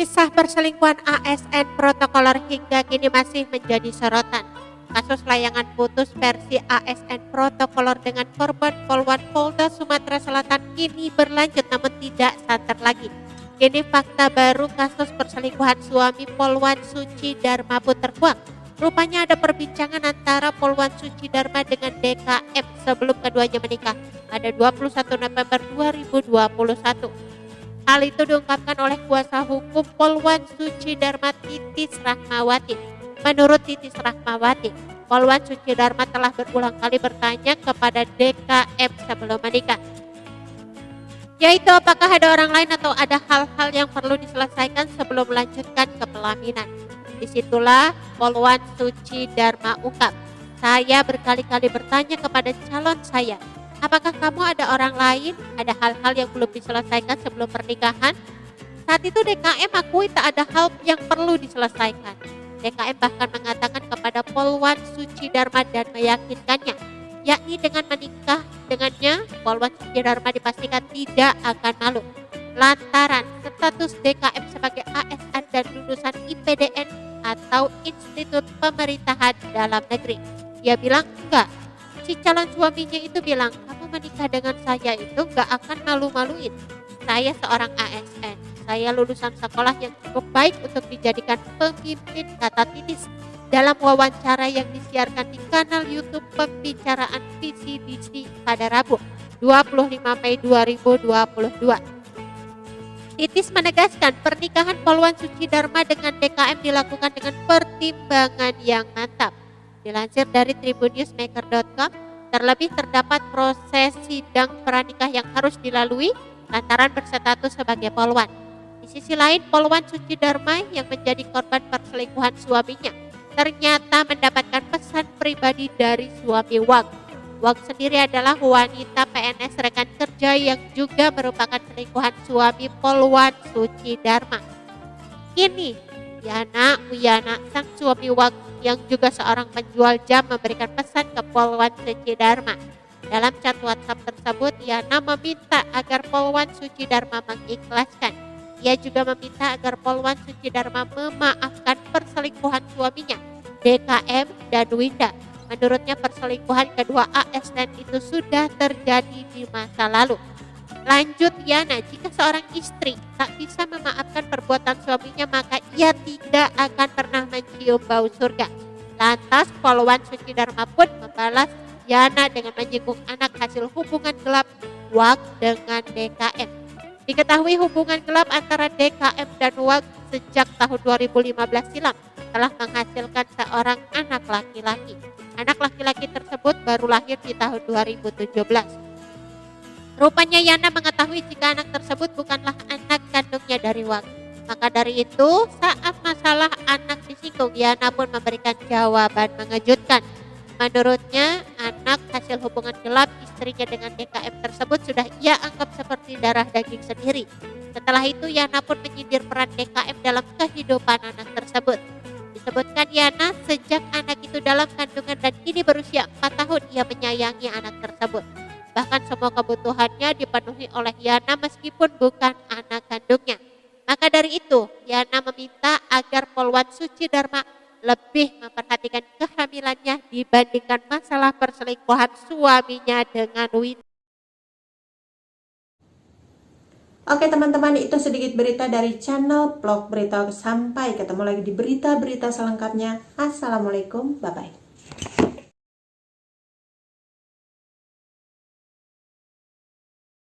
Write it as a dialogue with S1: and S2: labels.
S1: Kisah perselingkuhan ASN protokoler hingga kini masih menjadi sorotan. Kasus layangan putus versi ASN protokoler dengan korban Polwan Polda Sumatera Selatan kini berlanjut namun tidak santer lagi. Kini fakta baru kasus perselingkuhan suami Polwan Suci Dharma pun terkuak. Rupanya ada perbincangan antara Polwan Suci Dharma dengan DKM sebelum keduanya menikah pada 21 November 2021. Hal itu diungkapkan oleh kuasa hukum Polwan Suci Dharma Titis Rahmawati. Menurut Titis Rahmawati, Polwan Suci Dharma telah berulang kali bertanya kepada DKM sebelum menikah, yaitu apakah ada orang lain atau ada hal-hal yang perlu diselesaikan sebelum melanjutkan ke pelaminan. Disitulah Polwan Suci Dharma ungkap, saya berkali-kali bertanya kepada calon saya, apakah kamu ada orang lain, ada hal-hal yang belum diselesaikan sebelum pernikahan? Saat itu DKM akui tak ada hal yang perlu diselesaikan. DKM bahkan mengatakan kepada Polwan Suci Dharma dan meyakinkannya, yakni dengan menikah dengannya, Polwan Suci Dharma dipastikan tidak akan malu. Lantaran status DKM sebagai ASN dan lulusan IPDN atau Institut Pemerintahan Dalam Negeri. Dia bilang enggak. Si calon suaminya itu bilang, kamu menikah dengan saya itu gak akan malu-maluin. Saya seorang ASN, saya lulusan sekolah yang cukup baik untuk dijadikan pemimpin, kata Titis dalam wawancara yang disiarkan di kanal YouTube Pembicaraan VCDC pada Rabu 25 Mei 2022. Titis menegaskan pernikahan Polwan Suci Dharma dengan DKM dilakukan dengan pertimbangan yang mantap. Dilansir dari tribunnewsmaker.com, terlebih terdapat proses sidang pranikah yang harus dilalui lantaran berstatus sebagai polwan. Di sisi lain, Polwan Suci Dharma yang menjadi korban perselingkuhan suaminya ternyata mendapatkan pesan pribadi dari suami Wang. Wang sendiri adalah wanita PNS rekan kerja yang juga merupakan selingkuhan suami Polwan Suci Dharma. Kini, Yana Wiyana, sang suami Wang yang juga seorang penjual jam, memberikan pesan ke Polwan Suci Dharma. Dalam chat WhatsApp tersebut, Yana meminta agar Polwan Suci Dharma mengikhlaskan. Ia juga meminta agar Polwan Suci Dharma memaafkan perselingkuhan suaminya, DKM dan Winda. Menurutnya perselingkuhan kedua ASN itu sudah terjadi di masa lalu. Lanjut Yana, jika seorang istri tak bisa memaafkan perbuatan suaminya maka ia tidak akan pernah mencium bau surga. Lantas Polwan Suci Dharma pun membalas Yana dengan menyinggung anak hasil hubungan gelap Wang dengan DKM. Diketahui hubungan gelap antara DKM dan Wang sejak tahun 2015 silam telah menghasilkan seorang anak laki-laki. Anak laki-laki tersebut baru lahir di tahun 2017. Rupanya Yana mengetahui jika anak tersebut bukanlah anak kandungnya dari Wang. Maka dari itu, saat masalah anak disinggung, Yana pun memberikan jawaban mengejutkan. Menurutnya, anak hasil hubungan gelap istrinya dengan DKM tersebut sudah ia anggap seperti darah daging sendiri. Setelah itu, Yana pun menyindir peran DKM dalam kehidupan anak tersebut. Disebutkan Yana sejak anak itu dalam kandungan dan kini berusia 4 tahun ia menyayangi anak tersebut. Bahkan semua kebutuhannya dipenuhi oleh Yana meskipun bukan anak kandungnya. Maka dari itu Yana meminta agar Polwan Suci Dharma lebih memperhatikan kehamilannya dibandingkan masalah perselingkuhan suaminya dengan Winda.
S2: Oke teman-teman, itu sedikit berita dari channel Vlog Berita. Sampai ketemu lagi di berita-berita selengkapnya. Assalamualaikum, bye-bye.